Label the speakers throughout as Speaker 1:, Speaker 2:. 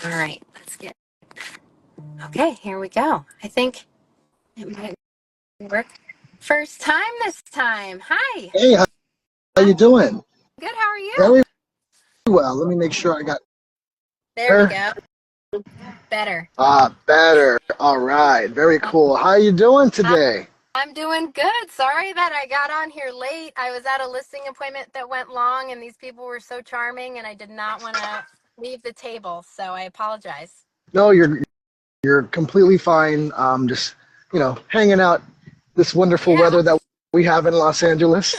Speaker 1: All right, let's get. Okay, here we go. I think it might work. First time this time. Hi.
Speaker 2: Hey, how you
Speaker 1: Hi.
Speaker 2: doing?
Speaker 1: Good. How are you?
Speaker 2: Very well. Let me make sure I got
Speaker 1: There we
Speaker 2: her.
Speaker 1: go. Better.
Speaker 2: Better. All right. Very cool. How you doing
Speaker 1: I-
Speaker 2: today?
Speaker 1: I'm doing good. Sorry that I got on here late. I was at a listing appointment that went long, and these people were so charming, and I did not want to leave the table, so I apologize.
Speaker 2: No, you're completely fine. Just hanging out this wonderful
Speaker 1: Yeah.
Speaker 2: weather that we have in Los Angeles.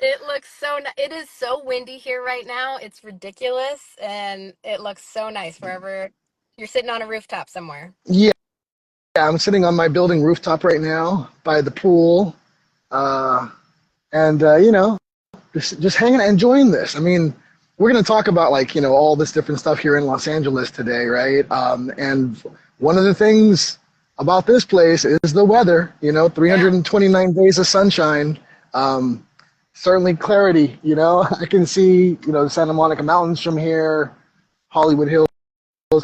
Speaker 1: It looks so it is so windy here right now. It's ridiculous, and it looks so nice wherever you're sitting on a rooftop somewhere.
Speaker 2: Yeah, I'm sitting on my building rooftop right now by the pool, uh, and just hanging, enjoying this. I mean, we're going to talk about all this different stuff here in Los Angeles today, right? And one of the things about this place is the weather.
Speaker 1: Yeah.
Speaker 2: 329 days of sunshine. Certainly clarity. I can see the Santa Monica Mountains from here, Hollywood Hills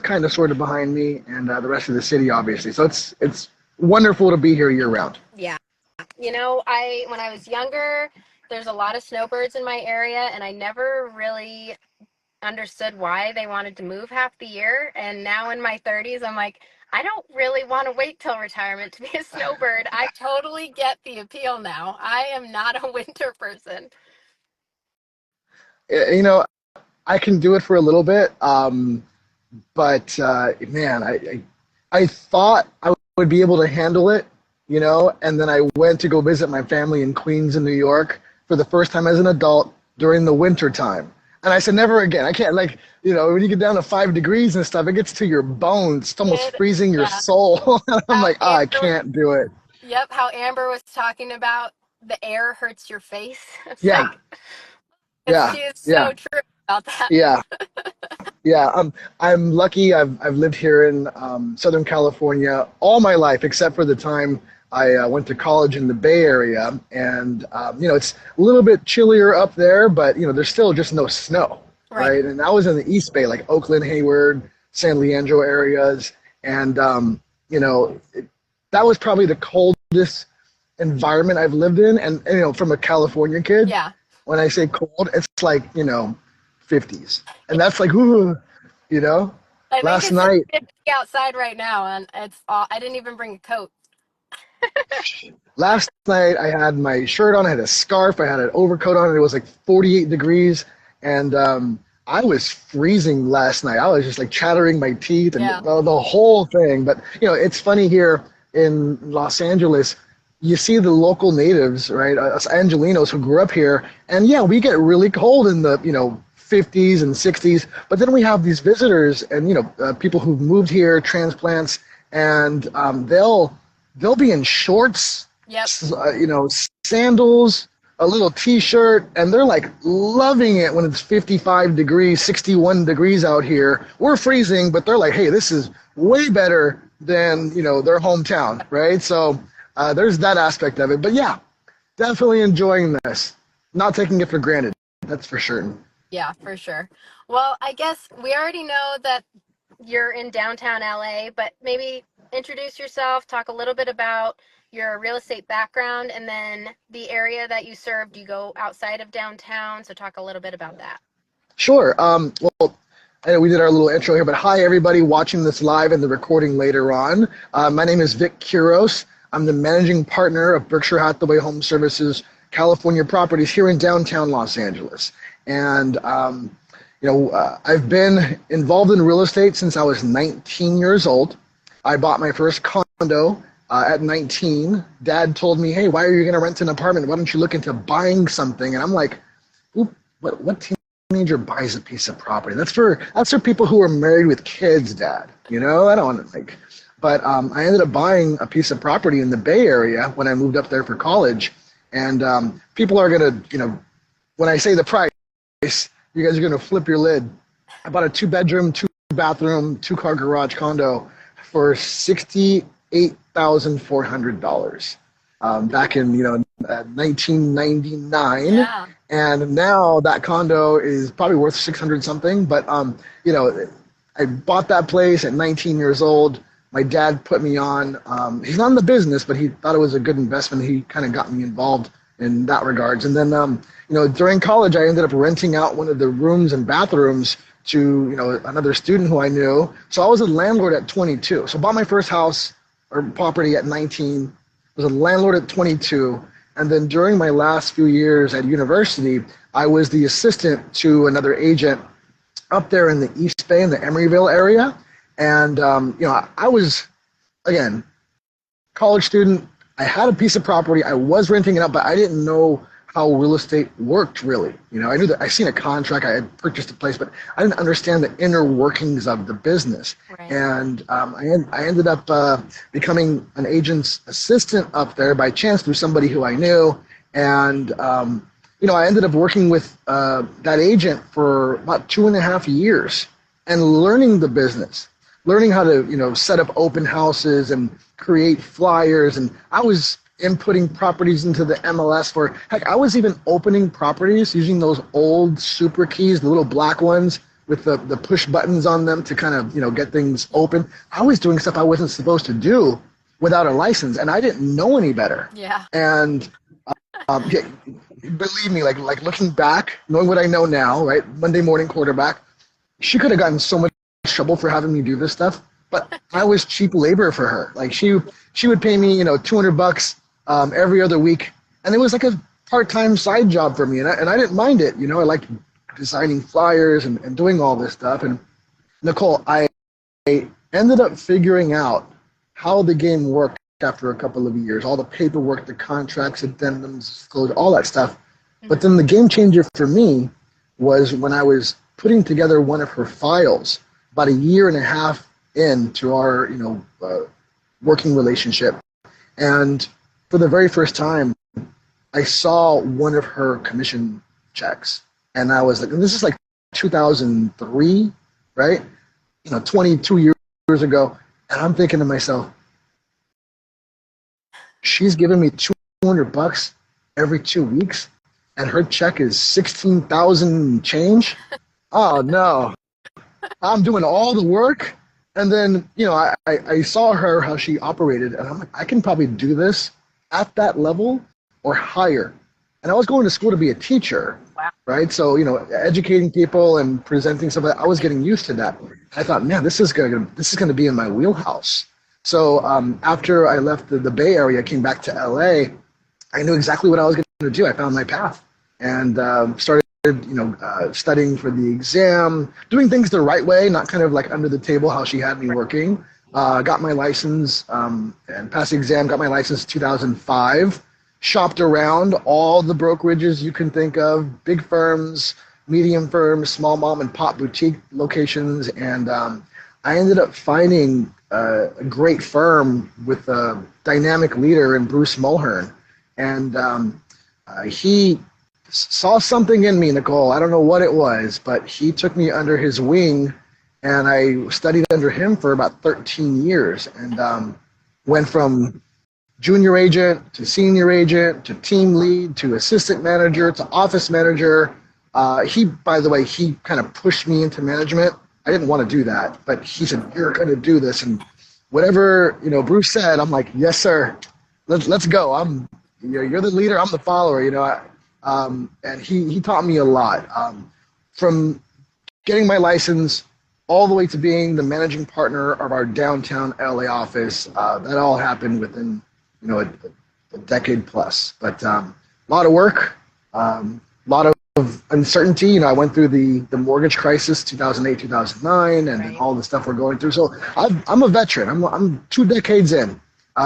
Speaker 2: kind of sort of behind me, and the rest of the city, obviously. So it's wonderful to be here year round.
Speaker 1: Yeah. I when I was younger, there's a lot of snowbirds in my area, and I never really understood why they wanted to move half the year. And now in my 30s, I'm like, I don't really want to wait till retirement to be a snowbird. I totally get the appeal now. I am not a winter person.
Speaker 2: You know, I can do it for a little bit, but man, I thought I would be able to handle it, and then I went to go visit my family in Queens in New York for the first time as an adult during the winter time. And I said, never again. I can't, when you get down to 5 degrees and stuff, it gets to your bones. It's almost
Speaker 1: It,
Speaker 2: freezing your
Speaker 1: yeah.
Speaker 2: soul. I'm
Speaker 1: How
Speaker 2: like, I
Speaker 1: Amber,
Speaker 2: can't do it.
Speaker 1: yep, how Amber was talking about the air hurts your face. It's
Speaker 2: Yeah,
Speaker 1: like,
Speaker 2: yeah,
Speaker 1: she is
Speaker 2: yeah,
Speaker 1: so true about that.
Speaker 2: yeah. Yeah, I'm lucky. I've lived here in Southern California all my life, except for the time I went to college in the Bay Area, and it's a little bit chillier up there, but there's still just no snow,
Speaker 1: Right.
Speaker 2: right? And I was in the East Bay, like Oakland, Hayward, San Leandro areas, and that was probably the coldest environment I've lived in, and from a California kid,
Speaker 1: Yeah.
Speaker 2: when I say cold, it's like 50s, and that's like ooh, you know.
Speaker 1: I think
Speaker 2: Last
Speaker 1: it's like
Speaker 2: night,
Speaker 1: 50 outside right now, and I didn't even bring a coat.
Speaker 2: last night I had my shirt on, I had a scarf, I had an overcoat on, and it was like 48 degrees, and I was freezing last night. I was just like chattering my teeth and
Speaker 1: Yeah.
Speaker 2: the whole thing. But it's funny here in Los Angeles. You see the local natives, right? Us Angelinos who grew up here, and yeah, we get really cold in the 50s and 60s. But then we have these visitors and people who've moved here, transplants, and they'll be in shorts,
Speaker 1: Yep.
Speaker 2: sandals, a little t-shirt, and they're like loving it when it's 55 degrees, 61 degrees out here. We're freezing, but they're like, hey, this is way better than their hometown, right? So there's that aspect of it. But yeah, definitely enjoying this. Not taking it for granted. That's for sure.
Speaker 1: Yeah, for sure. Well, I guess we already know that you're in downtown LA, but maybe introduce yourself, talk a little bit about your real estate background, and then the area that you serve. Do you go outside of downtown? So talk a little bit about that.
Speaker 2: Sure. Well, I know we did our little intro here, but hi, everybody watching this live and the recording later on. My name is Vic Quiroz. I'm the managing partner of Berkshire Hathaway HomeServices California properties here in downtown Los Angeles. And, I've been involved in real estate since I was 19 years old. I bought my first condo at 19. Dad told me, hey, why are you going to rent an apartment? Why don't you look into buying something? And I'm like, what teenager buys a piece of property? That's for people who are married with kids, Dad. I don't want to But I ended up buying a piece of property in the Bay Area when I moved up there for college. And people are going to, when I say the price, you guys are going to flip your lid. I bought a 2-bedroom, 2-bathroom, 2-car garage condo for $68,400 back in 1999.
Speaker 1: Yeah.
Speaker 2: And now that condo is probably worth 600 something. But I bought that place at 19 years old. My dad put me on. He's not in the business, but he thought it was a good investment. He kind of got me involved in that regards. And then, during college, I ended up renting out one of the rooms and bathrooms to, another student who I knew. So I was a landlord at 22. So bought my first house or property at 19, was a landlord at 22. And then during my last few years at university, I was the assistant to another agent up there in the East Bay in the Emeryville area. And, I was, again, college student. I had a piece of property. I was renting it out, but I didn't know how real estate worked really. I knew that I seen a contract. I had purchased a place, but I didn't understand the inner workings of the business.
Speaker 1: Right.
Speaker 2: And I ended up becoming an agent's assistant up there by chance through somebody who I knew. And, I ended up working with that agent for about 2.5 years and learning the business, learning how to, set up open houses and create flyers. And I was inputting properties into the MLS I was even opening properties using those old super keys, the little black ones with the push buttons on them to kind of, get things open. I was doing stuff I wasn't supposed to do without a license, and I didn't know any better.
Speaker 1: Yeah.
Speaker 2: And yeah, believe me, like looking back, knowing what I know now, right? Monday morning quarterback, she could have gotten so much trouble for having me do this stuff, but I was cheap labor for her. Like she would pay me, $200 every other week, and it was like a part-time side job for me, and I didn't mind it. I liked designing flyers and doing all this stuff. And Nicole, I ended up figuring out how the game worked after a couple of years, all the paperwork, the contracts, addendums, all that stuff. But then the game changer for me was when I was putting together one of her files about 1.5 years into our, working relationship. And for the very first time, I saw one of her commission checks. And I was like, this is like 2003, right? 22 years ago. And I'm thinking to myself, she's giving me $200 every 2 weeks, and her check is 16,000 change. Oh no, I'm doing all the work. And then, I saw her, how she operated, and I'm like, I can probably do this at that level or higher. And I was going to school to be a teacher,
Speaker 1: Wow.
Speaker 2: right? So, educating people and presenting stuff, I was getting used to that. I thought, man, this is gonna be in my wheelhouse. So after I left the Bay Area, came back to LA, I knew exactly what I was going to do. I found my path and started, studying for the exam, doing things the right way, not kind of like under the table how she had me working. Got my license and passed the exam, got my license in 2005, shopped around all the brokerages you can think of, big firms, medium firms, small mom and pop boutique locations. And I ended up finding a great firm with a dynamic leader in Bruce Mulhern. And he saw something in me, Nicole. I don't know what it was, but he took me under his wing, and I studied under him for about 13 years and went from junior agent to senior agent to team lead to assistant manager to office manager. By the way, he kind of pushed me into management. I didn't want to do that, but he said, you're going to do this. And whatever, Bruce said, I'm like, yes, sir, let's go. You're the leader. I'm the follower, and he taught me a lot, from getting my license all the way to being the managing partner of our downtown LA office. That all happened within, a decade plus, but a lot of work, a lot of uncertainty. I went through the mortgage crisis, 2008, 2009, and
Speaker 1: Right.
Speaker 2: all the stuff we're going through. So I'm a veteran. I'm 2 decades in.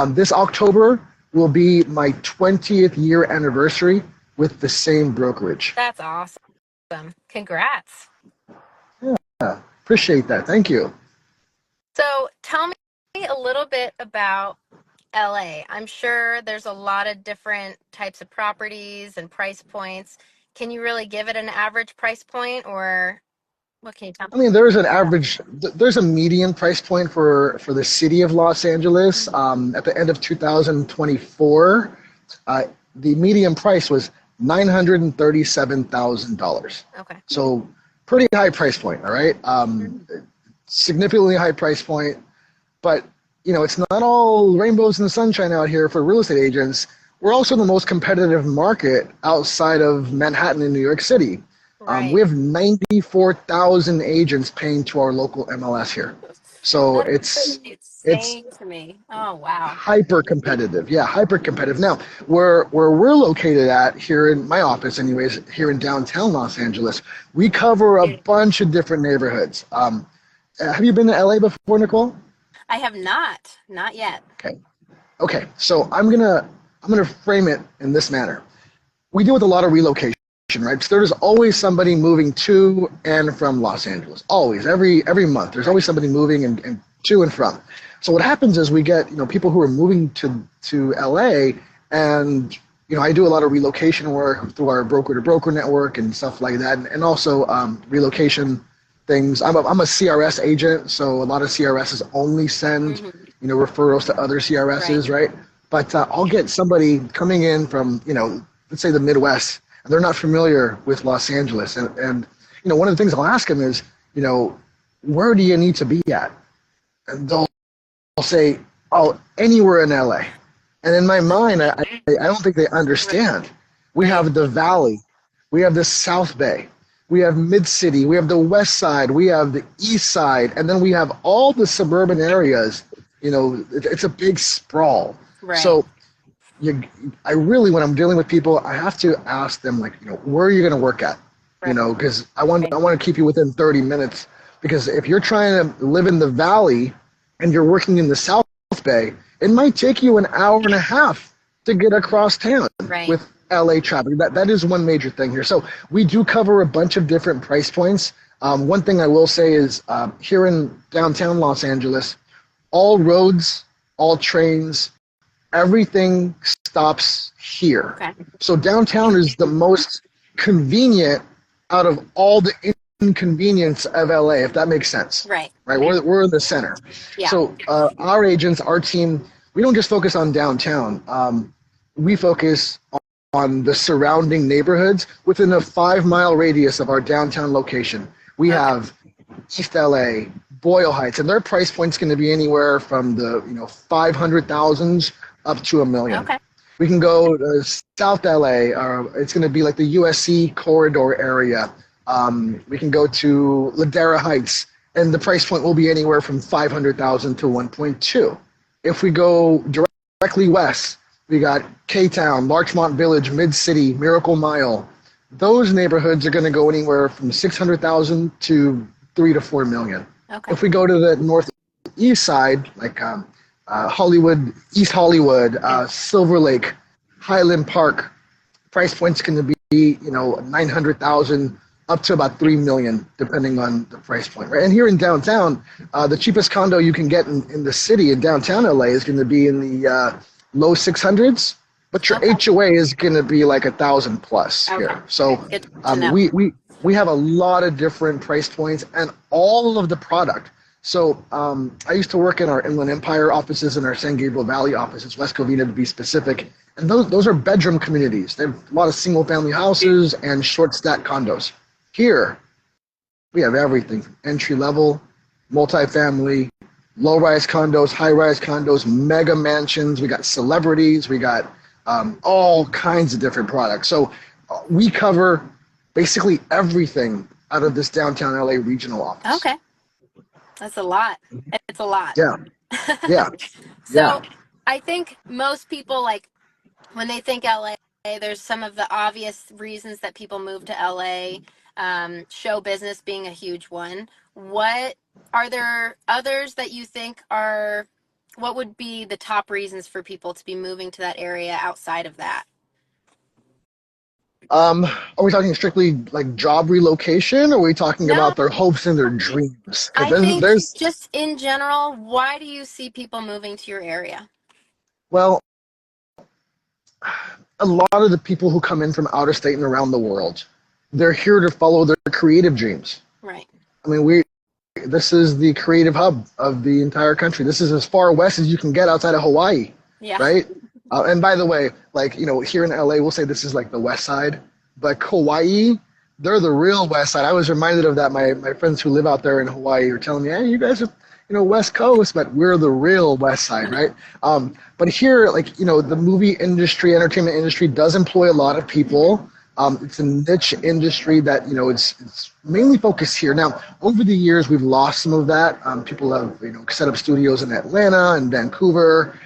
Speaker 2: This October will be my 20th year anniversary with the same brokerage.
Speaker 1: That's awesome. Congrats.
Speaker 2: Yeah, appreciate that. Thank you.
Speaker 1: So tell me a little bit about LA. I'm sure there's a lot of different types of properties and price points. Can you really give it an average price point, or what can you tell me?
Speaker 2: I mean, there's an average, there's a median price point for the city of Los Angeles. At the end of 2024, the median price was $937,000.
Speaker 1: Okay.
Speaker 2: So pretty high price point, all right? significantly high price point, but it's not all rainbows and sunshine out here for real estate agents. We're also the most competitive market outside of Manhattan in New York City. We
Speaker 1: Right.
Speaker 2: have 94,000 agents paying to our local MLS here. So
Speaker 1: That's
Speaker 2: it's
Speaker 1: insane to me. Oh, wow.
Speaker 2: hyper competitive. Yeah, hyper competitive. Now, where we're located at here in my office, anyways, here in downtown Los Angeles, we cover a bunch of different neighborhoods. Have you been to LA before, Nicole?
Speaker 1: I have not yet.
Speaker 2: Okay. Okay. So I'm gonna frame it in this manner. We deal with a lot of relocation, right? So there's always somebody moving to and from Los Angeles. Always, every month, there's always somebody moving and to and from. So what happens is we get people who are moving to LA, and I do a lot of relocation work through our broker to broker network and stuff like that, and also relocation things. I'm a CRS agent, so a lot of CRSs only send
Speaker 1: Hmm.
Speaker 2: referrals to other
Speaker 1: Right.
Speaker 2: CRSs, right? But I'll get somebody coming in from let's say the Midwest, and they're not familiar with Los Angeles, and one of the things I'll ask them is where do you need to be at, and they'll say, oh, anywhere in LA. And in my mind, I don't think they understand. We
Speaker 1: Right.
Speaker 2: have the Valley, we have the South Bay, we have Mid City, we have the West Side, we have the East Side, and then we have all the suburban areas. It's a big sprawl.
Speaker 1: Right.
Speaker 2: So I really, when I'm dealing with people, I have to ask them like, where are you going to work at?
Speaker 1: Right.
Speaker 2: Because I want to keep you within 30 minutes. Because if you're trying to live in the Valley and you're working in the South Bay, it might take you an hour and a half to get across town
Speaker 1: Right.
Speaker 2: with LA traffic. That is one major thing here. So we do cover a bunch of different price points. One thing I will say is here in downtown Los Angeles, all roads, all trains, everything stops here.
Speaker 1: Okay.
Speaker 2: So downtown is the most convenient out of all the inconvenience of LA, if that makes sense.
Speaker 1: Right.
Speaker 2: Right? We're in the center.
Speaker 1: Yeah.
Speaker 2: So our agents, our team, we don't just focus on downtown. We focus on the surrounding neighborhoods within a 5-mile radius of our downtown location. We
Speaker 1: Okay.
Speaker 2: have East LA, Boyle Heights, and their price point's going to be anywhere from the 500,000s up to $1 million.
Speaker 1: Okay.
Speaker 2: We can go to South LA. It's going to be like the USC corridor area. We can go to Ladera Heights, and the price point will be anywhere from 500,000 to 1.2. If we go directly west, we got K-Town, Larchmont Village, Mid City, Miracle Mile. Those neighborhoods are going to go anywhere from 600,000 to 3 to 4 million.
Speaker 1: Okay.
Speaker 2: If we go to the northeast side, like Hollywood, East Hollywood, Silver Lake, Highland Park, price point's going to be 900,000 up to about 3 million, depending on the price point. Right, and here in downtown, the cheapest condo you can get in the city in downtown LA is going to be in the low 600s, but your
Speaker 1: Okay.
Speaker 2: HOA is going to be like 1,000 plus
Speaker 1: Okay.
Speaker 2: here. So
Speaker 1: Good to know.
Speaker 2: we have a lot of different price points and all of the product. So I used to work in our Inland Empire offices and our San Gabriel Valley offices, West Covina to be specific. And those are bedroom communities. They have a lot of single family houses and short stack condos. Here, we have everything from entry level, multifamily, low rise condos, high rise condos, mega mansions. We got celebrities. We got all kinds of different products. So we cover basically everything out of this downtown LA regional office.
Speaker 1: Okay. That's a lot. It's a lot.
Speaker 2: Yeah. Yeah.
Speaker 1: So
Speaker 2: Yeah.
Speaker 1: I think most people, like, when they think LA, there's some of the obvious reasons that people move to LA, show business being a huge one. What are there others that you think what would be the top reasons for people to be moving to that area outside of that?
Speaker 2: Are we talking strictly like job relocation, or are we talking
Speaker 1: No,
Speaker 2: about their hopes and their dreams? Because
Speaker 1: I think
Speaker 2: there's
Speaker 1: just in general, why do you see people moving to your area?
Speaker 2: well, a lot of the people who come in from out of state and around the world, they're here to follow their creative dreams.
Speaker 1: Right.
Speaker 2: I mean, this is the creative hub of the entire country. This is as far west as you can get outside of Hawaii,
Speaker 1: Yeah.
Speaker 2: right? And by the way, like, here in LA, we'll say this is like the west side, but Kauai, they're the real West Side. I was reminded of that. My friends who live out there in Hawaii are telling me, hey, you guys are, West Coast, but we're the real West Side, right? But here, like, the movie industry, entertainment industry does employ a lot of people. It's a niche industry that, it's mainly focused here. Now, over the years, we've lost some of that. People have, set up studios in Atlanta and Vancouver,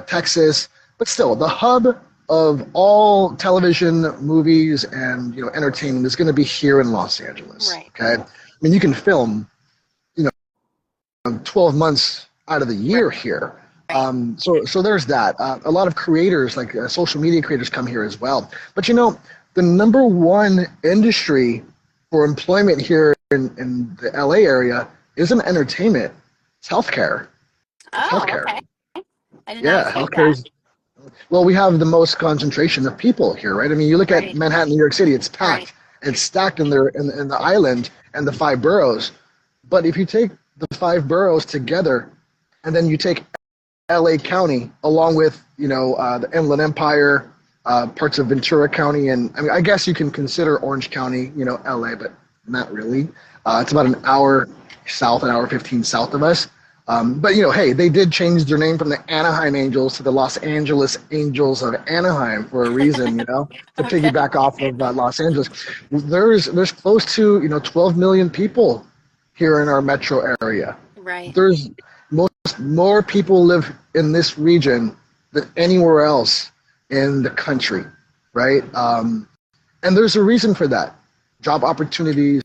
Speaker 2: Texas, but still, the hub of all television, movies, and entertainment is going to be here in Los Angeles.
Speaker 1: Right.
Speaker 2: Okay, I mean, you can film 12 months out of the year here.
Speaker 1: Right.
Speaker 2: So there's that. A lot of creators, like social media creators, come here as well. But the number one industry for employment here in the LA area isn't entertainment. It's healthcare. It's
Speaker 1: Oh,
Speaker 2: healthcare.
Speaker 1: okay. I did not
Speaker 2: Yeah,
Speaker 1: expect
Speaker 2: healthcare
Speaker 1: that.
Speaker 2: is, well, we have the most concentration of people here, right? I mean, you look at
Speaker 1: Right.
Speaker 2: Manhattan, New York City, it's
Speaker 1: Right.
Speaker 2: packed. It's stacked in the island and the five boroughs. But if you take the five boroughs together, and then you take LA County along with the Inland Empire, parts of Ventura County, and I mean I guess you can consider Orange County, LA, but not really. It's about an hour south, an hour 15 south of us. But hey, they did change their name from the Anaheim Angels to the Los Angeles Angels of Anaheim for a reason, to
Speaker 1: Okay.
Speaker 2: piggyback off of Los Angeles. There's close to 12 million people here in our metro area.
Speaker 1: Right.
Speaker 2: There's more people live in this region than anywhere else in the country, right? And there's a reason for that. Job opportunities,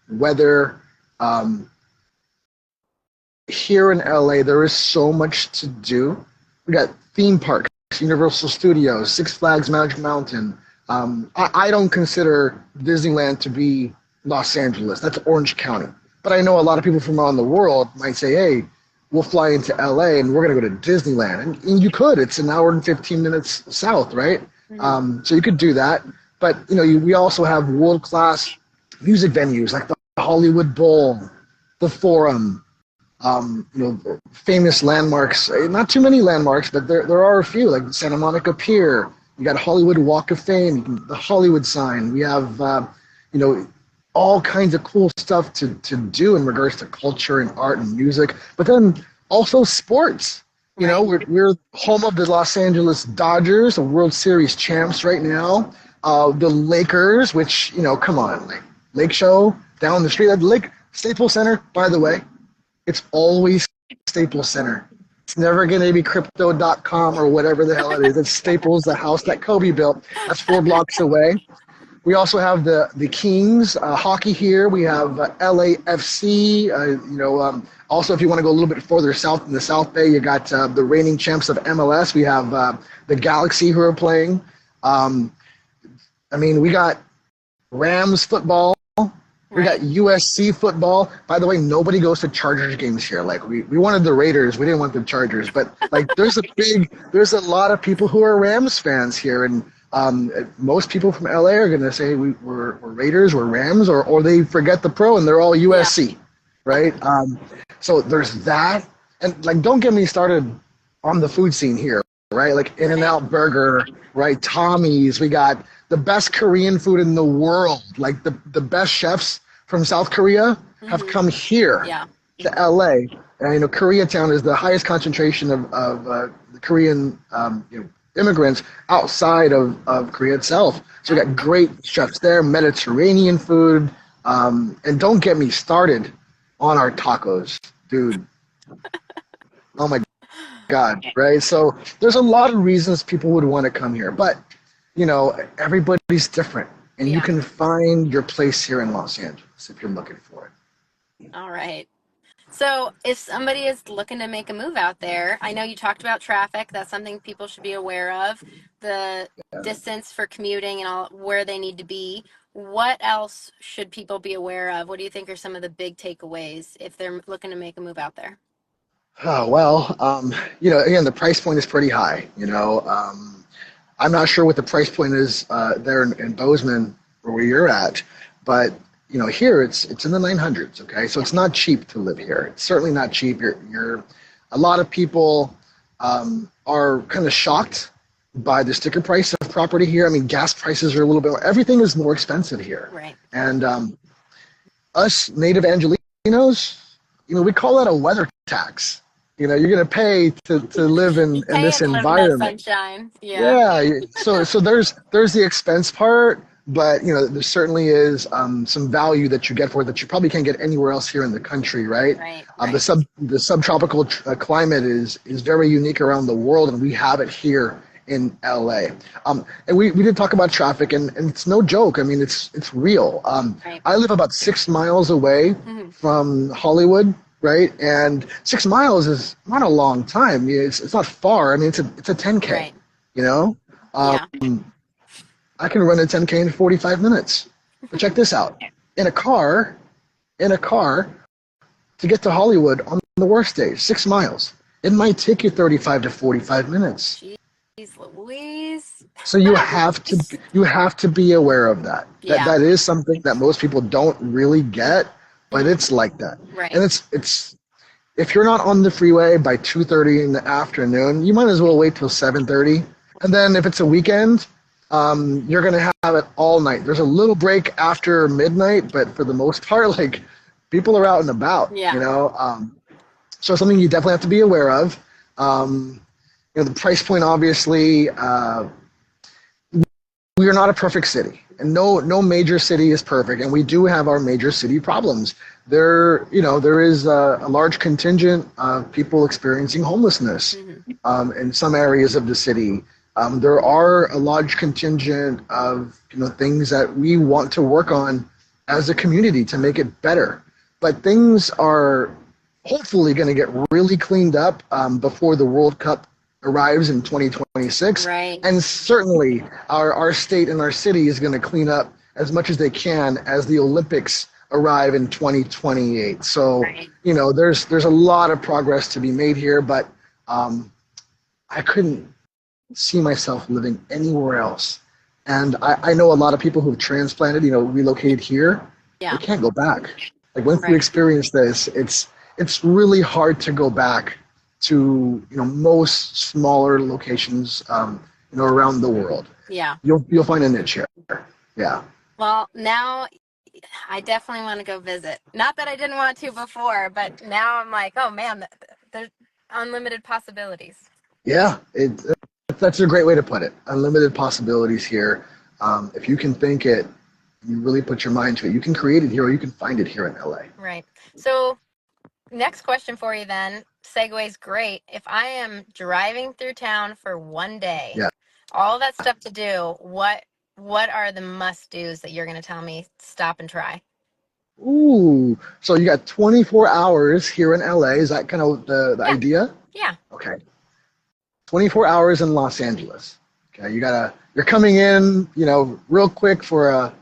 Speaker 2: weather. Here in LA, there is so much to do. We got theme parks, Universal Studios, Six Flags Magic Mountain. I don't consider Disneyland to be Los Angeles. That's Orange County. But I know a lot of people from around the world might say, hey, we'll fly into LA and we're going to go to Disneyland. And you could. It's an hour and 15 minutes south, right?
Speaker 1: Mm-hmm.
Speaker 2: So you could do that. But, we also have world-class music venues like the Hollywood Bowl, the Forum, famous landmarks. Not too many landmarks, but there are a few, like the Santa Monica Pier. You got Hollywood Walk of Fame, the Hollywood sign. We have, all kinds of cool stuff to do in regards to culture and art and music, but then also sports.
Speaker 1: Right.
Speaker 2: We're home of the Los Angeles Dodgers, the World Series champs right now. The Lakers, which, come on, like Lake Show down the street. That Lake Staples Center, by the way, it's always Staples Center. It's never going to be crypto.com or whatever the hell it is. It's Staples, the house that Kobe built. That's 4 blocks away. We also have the Kings hockey here. We have LAFC. Also, if you want to go a little bit further south in the South Bay, you got the reigning champs of MLS. We have the Galaxy who are playing. We got Rams football. We got USC football. By the way, nobody goes to Chargers games here. Like we wanted the Raiders, we didn't want the Chargers. But like there's a lot of people who are Rams fans here, and most people from LA are going to say we're Raiders, we're Rams, or they forget the pro and they're all USC, right? So there's that, and like don't get me started on the food scene here, right? Like In-N-Out Burger, right? Tommy's. We got the best Korean food in the world. Like the best chefs from South Korea have come here to LA. And Koreatown is the highest concentration of the Korean immigrants outside of Korea itself. So we got great chefs there, Mediterranean food, and don't get me started on our tacos, dude. Oh my God, right? So there's a lot of reasons people would want to come here, but everybody's different, and you can find your place here in Los Angeles if you're looking for it.
Speaker 1: All right. So if somebody is looking to make a move out there, I know you talked about traffic. That's something people should be aware of. The distance for commuting and all, where they need to be. What else should people be aware of? What do you think are some of the big takeaways if they're looking to make a move out there?
Speaker 2: Oh, well, again, the price point is pretty high. I'm not sure what the price point is there in Bozeman where you're at, but here it's in the 900s. Okay, so it's not cheap to live here. It's certainly not cheap. A lot of people are kind of shocked by the sticker price of property here. I mean, gas prices are a little bit, everything is more expensive here.
Speaker 1: Right.
Speaker 2: And us native Angelinos, we call that a weather tax. You're going to pay to live in
Speaker 1: Pay
Speaker 2: this
Speaker 1: and live in that
Speaker 2: environment.
Speaker 1: sunshine. Yeah.
Speaker 2: Yeah. So there's the expense part, but there certainly is some value that you get for it that you probably can't get anywhere else here in the country, right?
Speaker 1: Right.
Speaker 2: The subtropical climate is very unique around the world, and we have it here in LA. And we did talk about traffic, and it's no joke. I mean, it's real.
Speaker 1: Right.
Speaker 2: I live about 6 miles away from Hollywood, right? And 6 miles is not a long time. It's not far. I mean, it's a 10K.
Speaker 1: Right.
Speaker 2: Yeah. I can run a 10K in 45 minutes. But check this out. In a car, to get to Hollywood on the worst days, 6 miles. It might take you 35 to 45 minutes.
Speaker 1: Jeez Louise.
Speaker 2: So you have to be aware of that.
Speaker 1: Yeah.
Speaker 2: That is something that most people don't really get, but it's like that.
Speaker 1: Right.
Speaker 2: And it's if you're not on the freeway by 2:30 in the afternoon, you might as well wait till 7:30. And then if it's a weekend, you're going to have it all night. There's a little break after midnight, but for the most part, like, people are out and about.
Speaker 1: Yeah.
Speaker 2: So something you definitely have to be aware of. The price point, obviously, we are not a perfect city, and no major city is perfect, and we do have our major city problems. There is a large contingent of people experiencing homelessness in some areas of the city. There are a large contingent of things that we want to work on as a community to make it better. But things are hopefully going to get really cleaned up before the World Cup arrives in 2026.
Speaker 1: Right.
Speaker 2: And certainly our state and our city is going to clean up as much as they can as the Olympics arrive in 2028. So,
Speaker 1: Right.
Speaker 2: There's a lot of progress to be made here, but I couldn't see myself living anywhere else. And I know a lot of people who've transplanted, relocated here.
Speaker 1: Yeah.
Speaker 2: They can't go back. Like, once you
Speaker 1: Right.
Speaker 2: experience this, it's really hard to go back to most smaller locations around the world.
Speaker 1: Yeah.
Speaker 2: You'll find a niche here. Yeah.
Speaker 1: Well, now I definitely want to go visit. Not that I didn't want to before, but now I'm like, oh man, there's unlimited possibilities.
Speaker 2: Yeah, that's a great way to put it. Unlimited possibilities here. If you can think it, you really put your mind to it, you can create it here, or you can find it here in LA.
Speaker 1: Right. So next question for you then, segue's great. If I am driving through town for one day,
Speaker 2: Yeah.
Speaker 1: all that stuff to do, what are the must-dos that you're going to tell me stop and try?
Speaker 2: Ooh, so you got 24 hours here in LA. Is that kind of the
Speaker 1: Yeah.
Speaker 2: idea?
Speaker 1: Yeah.
Speaker 2: Okay. 24 hours in Los Angeles. Okay, you're coming in, real quick for a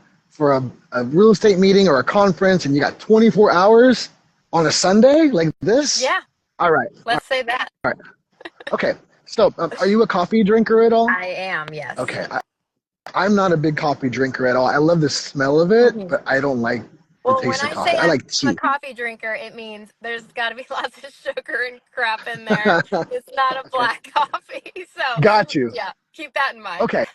Speaker 2: real estate meeting or a conference, and you got 24 hours on a Sunday like this?
Speaker 1: Yeah.
Speaker 2: All right.
Speaker 1: Let's say that.
Speaker 2: All right. Okay. So, are you a coffee drinker at all?
Speaker 1: I am, yes.
Speaker 2: Okay. I'm not a big coffee drinker at all. I love the smell of it, but I don't like the
Speaker 1: Well,
Speaker 2: taste
Speaker 1: when
Speaker 2: of
Speaker 1: I
Speaker 2: coffee.
Speaker 1: say
Speaker 2: I like
Speaker 1: I'm a
Speaker 2: tea.
Speaker 1: coffee drinker, it means there's got to be lots of sugar and crap in there. It's not a black coffee. So,
Speaker 2: Got you.
Speaker 1: yeah, keep that in mind.
Speaker 2: Okay.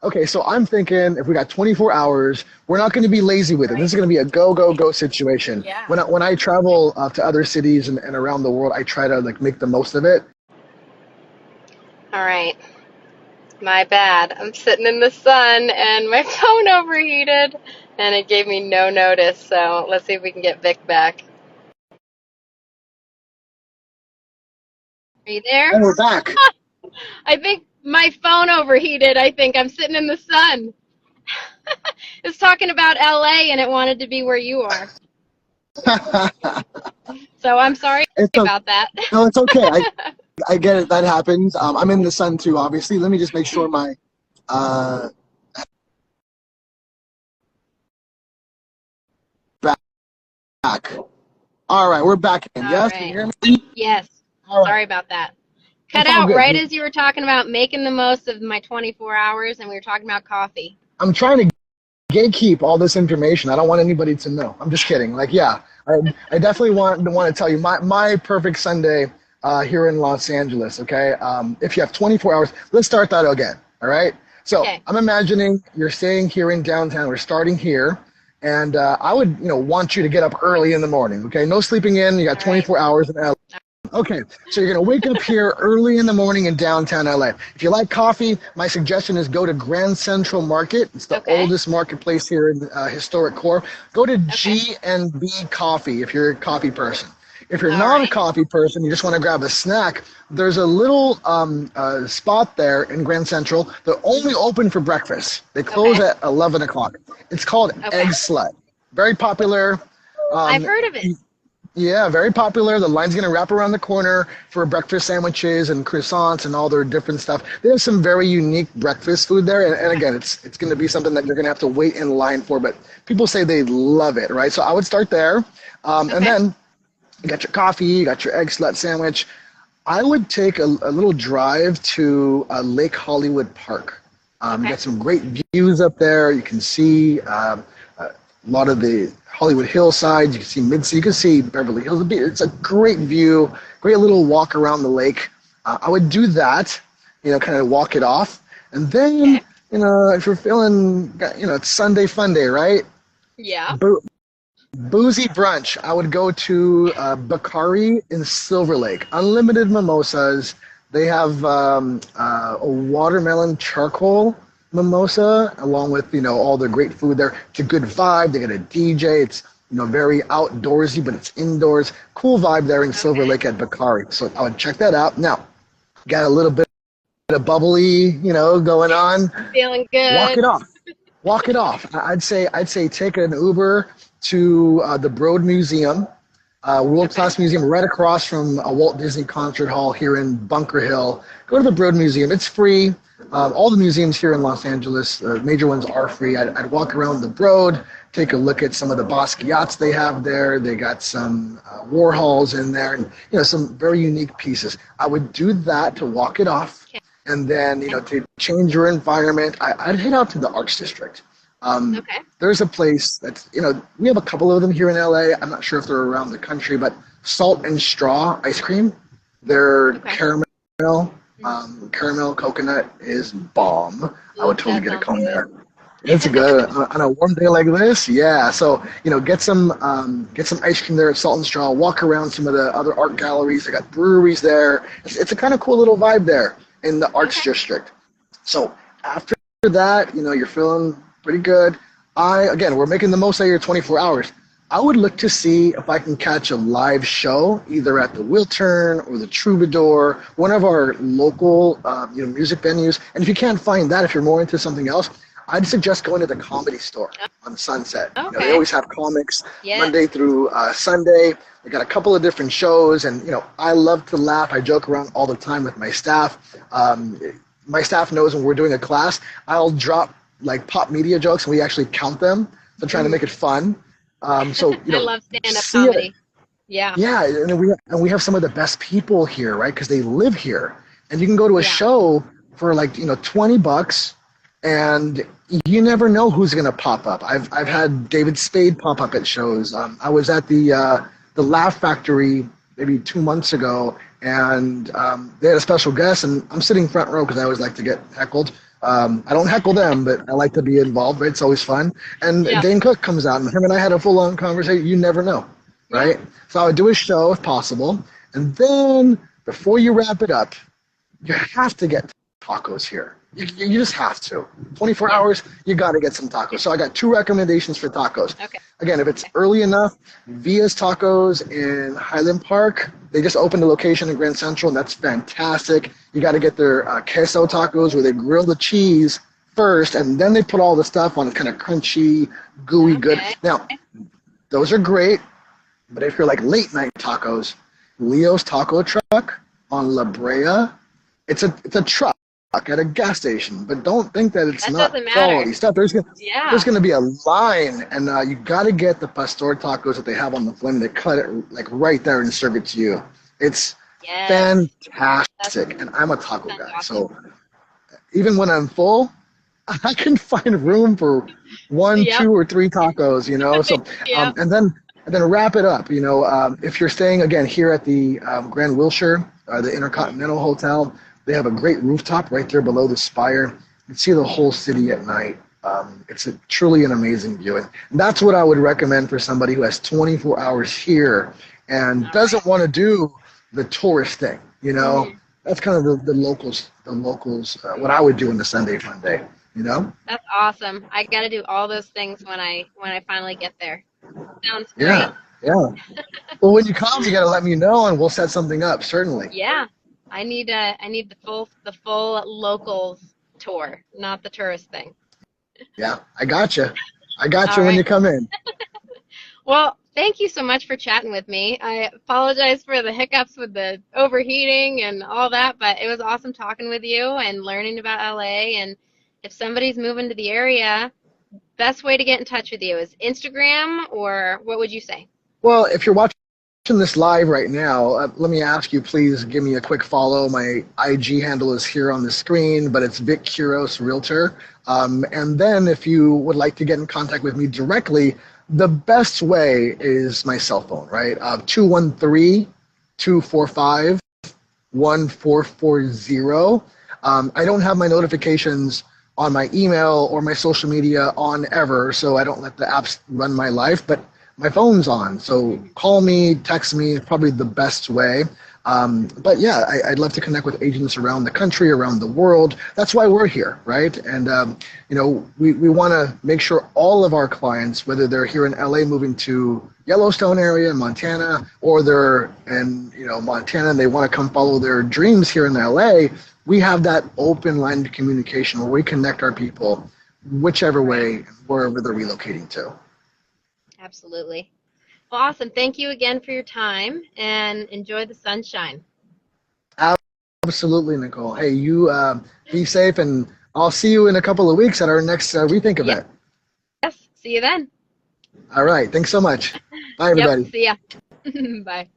Speaker 2: Okay, so I'm thinking if we got 24 hours, we're not going to be lazy with it. This is going to be a go situation.
Speaker 1: Yeah.
Speaker 2: When I travel to other cities and around the world, I try to make the most of it.
Speaker 1: All right. My bad. I'm sitting in the sun and my phone overheated and it gave me no notice. So let's see if we can get Vic back. Are you there?
Speaker 2: And we're back.
Speaker 1: I think my phone overheated. I think I'm sitting in the sun. It's talking about LA and it wanted to be where you are. So I'm sorry about that.
Speaker 2: No, it's okay. I get it. That happens. I'm in the sun too, obviously. Let me just make sure my back. All right, we're back in. Yes,
Speaker 1: right.
Speaker 2: Can you hear me?
Speaker 1: Yes.
Speaker 2: All right.
Speaker 1: Sorry about that. Cut
Speaker 2: It's all
Speaker 1: out
Speaker 2: good.
Speaker 1: right as you were talking about making the most of my 24 hours and we were talking about coffee.
Speaker 2: I'm trying to gatekeep all this information. I don't want anybody to know. I'm just kidding. I definitely want to tell you my perfect Sunday here in Los Angeles, okay? If you have 24 hours, let's start that again, all right? So
Speaker 1: Okay.
Speaker 2: I'm imagining you're staying here in downtown. We're starting here, and I would, want you to get up early in the morning, okay? No sleeping in. You got
Speaker 1: All right.
Speaker 2: 24 hours in LA. Okay, so you're gonna wake up here early in the morning in downtown LA. If you like coffee, my suggestion is go to Grand Central Market. It's the
Speaker 1: Okay.
Speaker 2: oldest marketplace here in historic core. Go to
Speaker 1: Okay.
Speaker 2: G&B Coffee if you're a coffee person. If you're
Speaker 1: All
Speaker 2: not a
Speaker 1: right.
Speaker 2: coffee person, you just want to grab a snack, there's a little spot there in Grand Central. They're only open for breakfast. They close
Speaker 1: Okay.
Speaker 2: at 11 o'clock. It's called
Speaker 1: Okay.
Speaker 2: Egg Slut. Very popular.
Speaker 1: I've
Speaker 2: Um,
Speaker 1: heard of it.
Speaker 2: yeah, very popular. The line's going to wrap around the corner for breakfast sandwiches and croissants and all their different stuff. They have some very unique breakfast food there. And again, it's going to be something that you're going to have to wait in line for, but people say they love it, right? So I would start there. And
Speaker 1: Okay.
Speaker 2: then you got your coffee, you got your egg slut sandwich. I would take a little drive to Lake Hollywood Park. You
Speaker 1: Okay.
Speaker 2: got some great views up there. You can see a lot of the Hollywood hillsides. You can see you can see Beverly Hills. It's a great view, great little walk around the lake. I would do that, kind of walk it off. And then,
Speaker 1: Okay.
Speaker 2: if you're feeling, it's Sunday fun day, right?
Speaker 1: Yeah.
Speaker 2: Boozy brunch. I would go to Bakari in Silver Lake. Unlimited mimosas. They have a watermelon charcoal mimosa along with all the great food there. It's a good vibe. They got a DJ. It's very outdoorsy, but it's indoors. Cool vibe there in Silver
Speaker 1: Okay.
Speaker 2: Lake at Bakari. So I would check that out. Now, got a little bit of bubbly, going on.
Speaker 1: Feeling
Speaker 2: Walk
Speaker 1: good.
Speaker 2: it off. Walk it off. I'd say take an Uber to the Broad Museum,
Speaker 1: Okay.
Speaker 2: world-class museum right across from a Walt Disney Concert Hall here in Bunker Hill. Go to the Broad Museum. It's free. All the museums here in Los Angeles, major ones are free. I'd walk around the Broad, take a look at some of the Basquiat's they have there. They got some Warhols in there, and some very unique pieces. I would do that to walk it off,
Speaker 1: Okay.
Speaker 2: and then to change your environment, I'd head out to the Arts District.
Speaker 1: Okay.
Speaker 2: There's a place that's, we have a couple of them here in LA. I'm not sure if they're around the country, but Salt and Straw ice cream. Their
Speaker 1: Okay.
Speaker 2: caramel coconut is bomb. I would totally
Speaker 1: That
Speaker 2: get a
Speaker 1: sounds
Speaker 2: cone
Speaker 1: good.
Speaker 2: there. It's good on a warm day like this. Yeah. So get some ice cream there at Salt and Straw. Walk around some of the other art galleries. They got breweries there. It's a kind of cool little vibe there in the Arts
Speaker 1: Okay.
Speaker 2: District. So after that, you're feeling pretty good. We're making the most out of your 24 hours. I would look to see if I can catch a live show, either at the Wheel Turn or the Troubadour, one of our local, music venues. And if you can't find that, if you're more into something else, I'd suggest going to the Comedy Store on Sunset. They
Speaker 1: Okay.
Speaker 2: always have comics
Speaker 1: Yes.
Speaker 2: Monday through Sunday. They got a couple of different shows, and I love to laugh. I joke around all the time with my staff. My staff knows when we're doing a class, I'll drop like pop media jokes, and we actually count them. So trying to make it fun. So
Speaker 1: I love stand-up
Speaker 2: see it.
Speaker 1: comedy. Yeah.
Speaker 2: Yeah, and we have some of the best people here, right? Because they live here, and you can go to a
Speaker 1: Yeah.
Speaker 2: show for like $20, and you never know who's gonna pop up. I've had David Spade pop up at shows. I was at the Laugh Factory maybe 2 months ago, and they had a special guest, and I'm sitting front row because I always like to get heckled. I don't heckle them, but I like to be involved. Right? It's always fun. And
Speaker 1: Yeah.
Speaker 2: Dane Cook comes out, and him and I had a full-on conversation. You never know, right? So I would do a show if possible, and then before you wrap it up, you have to get tacos here. You just have to. 24 hours, you got to get some tacos. So I got 2 recommendations for tacos.
Speaker 1: Okay.
Speaker 2: Again, if it's early enough, Via's Tacos in Highland Park. They just opened a location in Grand Central, and that's fantastic. You got to get their queso tacos where they grill the cheese first, and then they put all the stuff on. It's kind of crunchy, gooey, good.
Speaker 1: Okay.
Speaker 2: Now, those are great, but if you're like late night tacos, Leo's Taco Truck on La Brea, it's a truck at a gas station, but don't think that it's
Speaker 1: That
Speaker 2: not
Speaker 1: doesn't
Speaker 2: quality
Speaker 1: matter.
Speaker 2: stuff. There's
Speaker 1: Yeah.
Speaker 2: going to be a line, and you got to get the pastor tacos that they have on the flame. They cut it like right there and serve it to you. It's
Speaker 1: Yes.
Speaker 2: fantastic, and I'm a taco
Speaker 1: That's
Speaker 2: guy,
Speaker 1: awesome.
Speaker 2: so even when I'm full, I can find room for 1,
Speaker 1: Yep.
Speaker 2: 2, or 3 tacos. So
Speaker 1: Yeah.
Speaker 2: and then And then wrap it up. If you're staying again here at the Grand Wilshire, the Intercontinental Hotel, they have a great rooftop right there below the spire. You can see the whole city at night. It's truly an amazing view. And that's what I would recommend for somebody who has 24 hours here and doesn't want to do the tourist thing. That's kind of the locals, what I would do in the Sunday fun day.
Speaker 1: That's awesome. I got to do all those things when I finally get there. Sounds great.
Speaker 2: Yeah. Well, when you come, you got to let me know, and we'll set something up. Certainly.
Speaker 1: Yeah, I need the full locals tour, not the tourist thing.
Speaker 2: Yeah, I gotcha. When you come in.
Speaker 1: Well, thank you so much for chatting with me. I apologize for the hiccups with the overheating and all that, but it was awesome talking with you and learning about LA. And if somebody's moving to the area, best way to get in touch with you is Instagram, or what would you say?
Speaker 2: Well, if you're watching this live right now, let me ask you, please give me a quick follow. My IG handle is here on the screen, but it's Vic Quiroz Realtor. And then if you would like to get in contact with me directly, the best way is my cell phone, right? 213-245-1440. I don't have my notifications on my email or my social media on ever, so I don't let the apps run my life, but my phone's on. So call me, text me, probably the best way. But yeah, I'd love to connect with agents around the country, around the world. That's why we're here, right? And we want to make sure all of our clients, whether they're here in LA moving to Yellowstone area in Montana, or they're in Montana and they want to come follow their dreams here in LA, we have that open line of communication where we connect our people whichever way, wherever they're relocating to.
Speaker 1: Absolutely. Well, awesome. Thank you again for your time, and enjoy the sunshine.
Speaker 2: Absolutely, Nicole. Hey, you be safe, and I'll see you in a couple of weeks at our next REthink event.
Speaker 1: Yes. See you then.
Speaker 2: All right. Thanks so much. Bye, everybody.
Speaker 1: Yep. See ya. Bye.